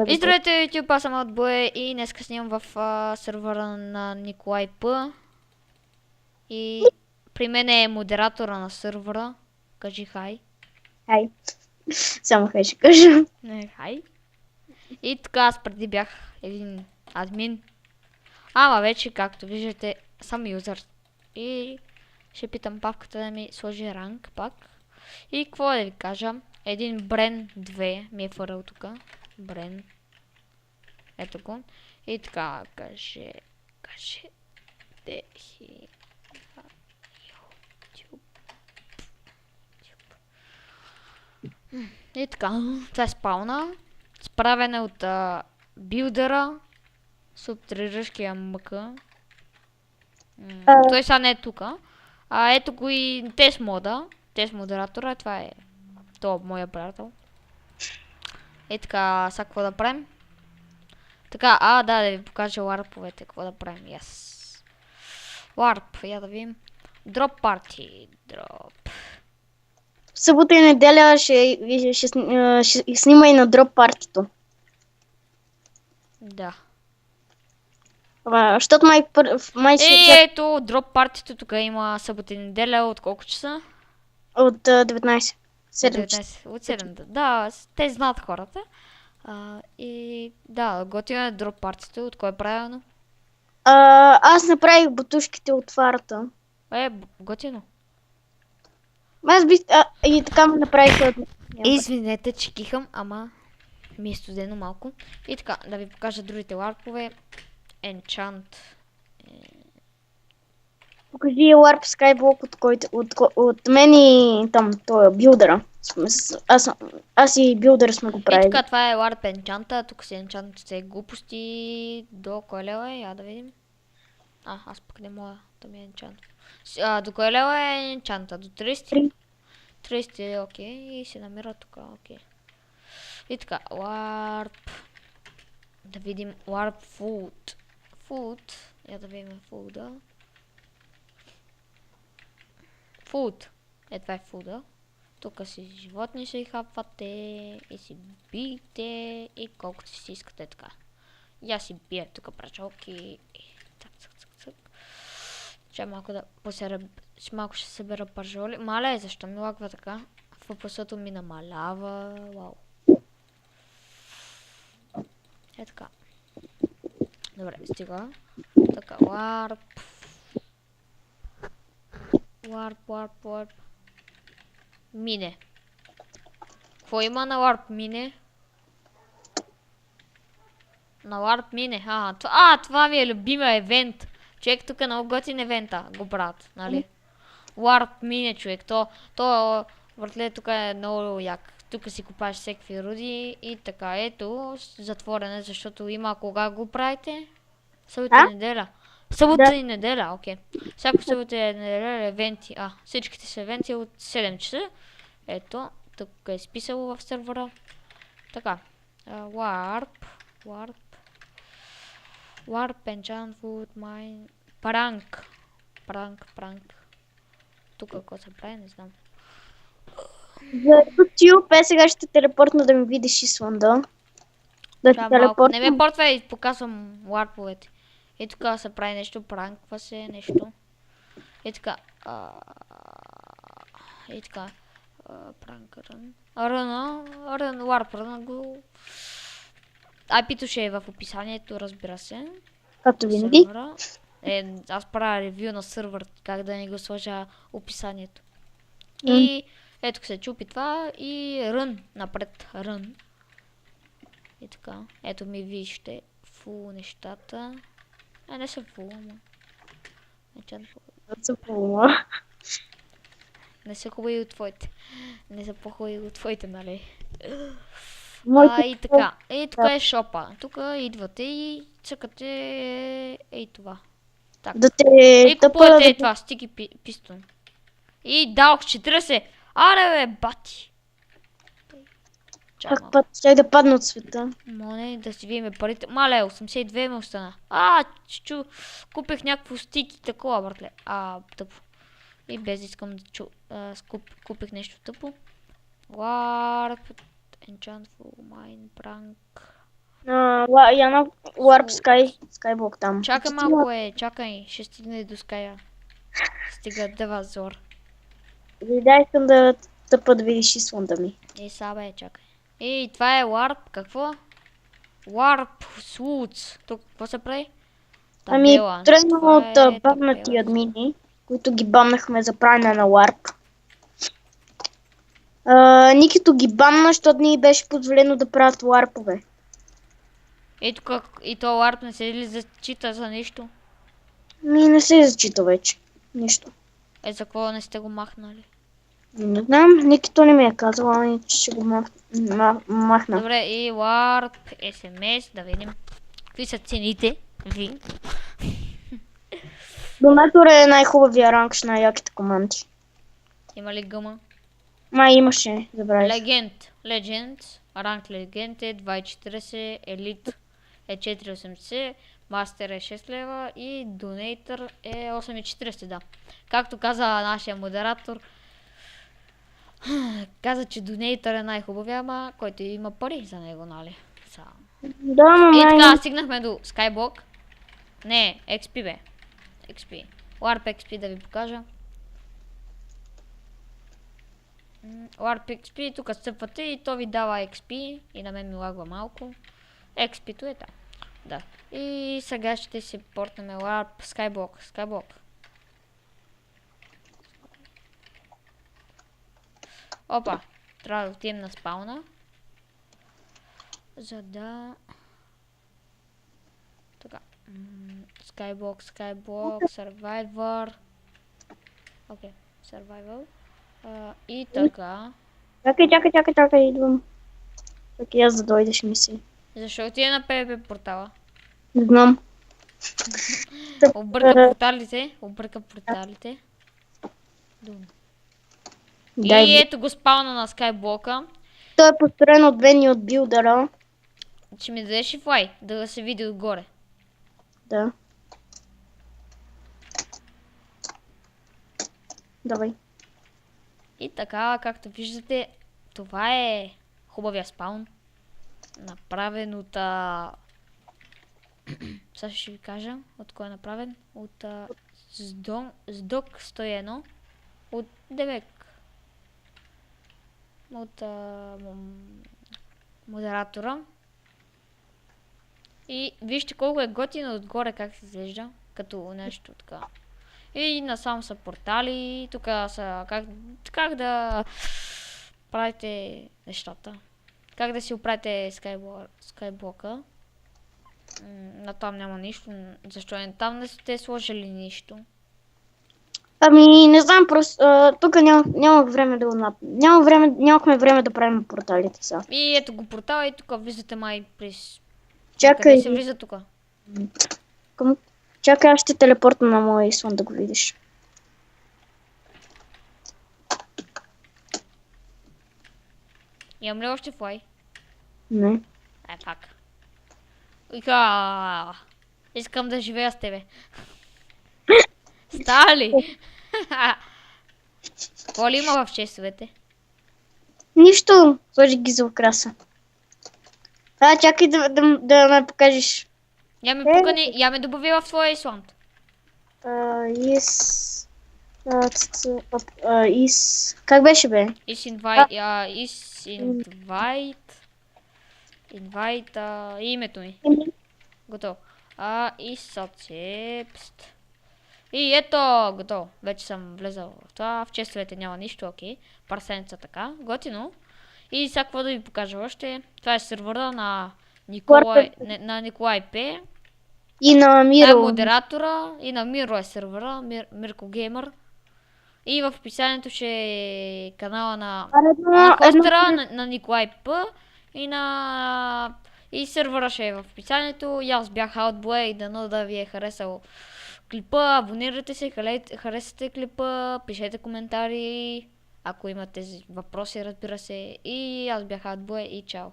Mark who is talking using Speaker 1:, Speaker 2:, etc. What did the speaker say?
Speaker 1: И здравейте, YouTube, аз съм от Бое и днес снимам в сервера на Николай П. И при мен е модератора на сервера. Кажи хай.
Speaker 2: Хай. Само хай ще кажа.
Speaker 1: Не, хай. И така, аз преди бях един админ. Ама вече, както виждате, съм юзър. И ще питам папката да ми сложи ранг пак. И какво да ви кажа? Един Брен 2 ми е фърл тук. Брен. Ето го. И така, каже... Дехи... И така, това е спауна. Справена от билдера. Субтриръшкия мъка. Той сега не е тука. Ето го и тест мода. Тест модератора. Това е моя приятел. И така, сега какво да правим? Така, да ви покажа ларповете, какво да правим. Yes. Ларп, я да видим. Дроп парти. Дроп.
Speaker 2: В събота и неделя ще снима и на дроп партито.
Speaker 1: Да.
Speaker 2: Защото май ще...
Speaker 1: Ето, дроп партито тук има събота и неделя. От колко часа?
Speaker 2: От 19. 7 часа.
Speaker 1: От 7. Да, те знаят хората. И да, готино е дроп партито. От кой е правилно?
Speaker 2: Аз направих бутушките от фарата.
Speaker 1: Готино.
Speaker 2: Аз би... и така ме направих...
Speaker 1: Извинете, че кихам, ама ми е студено малко. И така, да ви покажа другите ларпове. Enchant.
Speaker 2: Покажи ларп скайблок от мен и там, той е билдера. Аз и билдера сме го правили.
Speaker 1: И така, това е ларп енчанта. Тук си енчантите глупости. До кой лева е? Я да видим. Аз пък не мога да ми е енчант. До кой лева е енчанта? До 30? 30, окей. И се намира тук, окей. И така, ларп. Да видим ларп фуд. Фуд. Я да видим фуда. Фуд. Това е фуда. Тук си животни ще хапвате и си биете и колкото си искате така. И аз си бия тук прачалки. Цък. Ще малко да малко ще събера пържоли. Мале, защо ми лагва така? ФПС-то ми намалява. Вау. Е така. Добре, стига. Така, ларп. Ларп. Мине. Какво има на ларп мине? На ларп мине. Това ми е любимия евент. Човек тук е много готин евента го правят, нали? Ларп мине, човек. То въртле тук е много як. Тук си купаш всеки руди и така. Ето, затворена, защото има кога го правите? Събота и неделя. Събота и неделя, окей. Всяко събота и неделя евенти. Всичките са евенти от 7 часа. Ето, тук е изписало в сервера. Така. Warp, enchant, food, mine. Пранк. Тук какво се прави, не знам.
Speaker 2: За YouTube сега ще телепортна да ми видиш Исланда. Да ти телепортна.
Speaker 1: Не ме портвай, показвам ларповете. И тук се прави нещо, пранква се нещо. И така. Пранк рън, ларп рън го. IP-то ще е в описанието, разбира се.
Speaker 2: Както винаги.
Speaker 1: Аз правя ревю на сервер, как да не го сложа описанието. И ето се чупи това и рън, напред рън. И така, ето ми вижте фул нещата. Не са фул, ама. Не са хубави от твоите. Не са по-хубави от твоите, нали? И така. Тук е шопа. Тук идвате и цъкате това. Так. И купувате това, стики пистон. И дал 40. Аре бе, бати.
Speaker 2: Как път ще да падна от света?
Speaker 1: Моне да си видим парите. Мале, 82 ме остана. Купих някакво стики такова, братле. Тъпо. И без искам да купих нещо тъпо. Warp, Enchant, Full Mine, Prank.
Speaker 2: И едно Warp Skyblock там.
Speaker 1: Чакай малко чакай, ще стигне до Ская. Стига да вас зор.
Speaker 2: Дай искам да тъпа да видиш изланда ми.
Speaker 1: Сабе, чакай. Това е Warp, какво? Warp Swoots. Тук какво се прави? Табела.
Speaker 2: Тръгна от
Speaker 1: Това е
Speaker 2: бамнати
Speaker 1: табела.
Speaker 2: админи, които ги бамнахме за правене на Warp. Никито ги бамна, защото не й беше позволено да правят Warp-ове.
Speaker 1: И то Warp не се ли зачита за нещо?
Speaker 2: Не се зачита вече. Нищо.
Speaker 1: За какво не сте го махнали?
Speaker 2: Не знам, никито не ми е казал, ами че ще го махна.
Speaker 1: Добре, и Warp SMS, да видим. Какви са цените? Ви.
Speaker 2: Донатор е най-хубавия ранг с най-яките команди.
Speaker 1: Има ли гъма?
Speaker 2: Имаше, забравих.
Speaker 1: Legend. Ранг Legend е 2.40, Elite е 4.80, Master е 6 лева и Donator е 8.40, да. Както каза нашия модератор, каза, че Donator е най-хубавия, ама който има пари за него, нали?
Speaker 2: Да,
Speaker 1: И така, стигнахме до Skyblock. Не, XP бе. XP. Warp XP да ви покажа. Warp XP, тук стъпвате и то ви дава XP и на мен ми лагва малко. XP-то е там. Да. И сега ще се портнем Warp Skyblock. Опа, трябва да отидем на спауна. За да... Така. Skyblock, Survivor. Окей, Survival. И така.
Speaker 2: Чакай, идвам. Чакай, аз да дойдеш мисия.
Speaker 1: Защо отиде на PvP портала?
Speaker 2: Не знам.
Speaker 1: Обърка порталите.
Speaker 2: Дай,
Speaker 1: И ето го спауна на Skyblock-а.
Speaker 2: той е построен от Вени от билдера.
Speaker 1: Ще ми дадеш и флай, да се види отгоре.
Speaker 2: Да. Давай.
Speaker 1: И така, както виждате, това е хубавия спаун. Направен от... Сега ще ви кажа от кой е направен. От Сдок 101. От Девек. От модератора. И вижте колко е готино отгоре как се изглежда. Като нещо така. И насам са портали. Тук са как да правите нещата. Как да си оправите Skyblock-а. На там няма нищо. Защо не там не сте сложили нищо?
Speaker 2: Не знам, просто тук нямах време да го нямахме време да правим порталите сега.
Speaker 1: И ето го портала и тук влизате май през...
Speaker 2: Чакай.
Speaker 1: Къде се влиза тук?
Speaker 2: Чакай, аз ще телепортна на моя Исланд да го видиш.
Speaker 1: Имам ли още флай?
Speaker 2: Не.
Speaker 1: Фак. Искам да живея с тебе. Става ли? Какво ли има в честовете?
Speaker 2: Нищо, сложи ги за украса. Чакай да ме покажеш.
Speaker 1: Я ме добави в твоя Исланд.
Speaker 2: Как беше бе?
Speaker 1: Invite името ми. Готово. И ето, готово. Вече съм влезал в това. В честовете няма нищо, окей. Парсенца така. Готино. И сега какво да ви покажа още. Това е сервера на Николай П.
Speaker 2: И на Миро.
Speaker 1: Това е модератора. И на Миро е сервера. Мирко Геймър. И в описанието ще е канала на хостера на Николай П. И сервера ще е в описанието. И аз бях Outboy и дано да ви е харесал клипа. Абонирайте се, харесате клипа, пишете коментари, ако имате въпроси, разбира се. И аз бях Outboy и чао!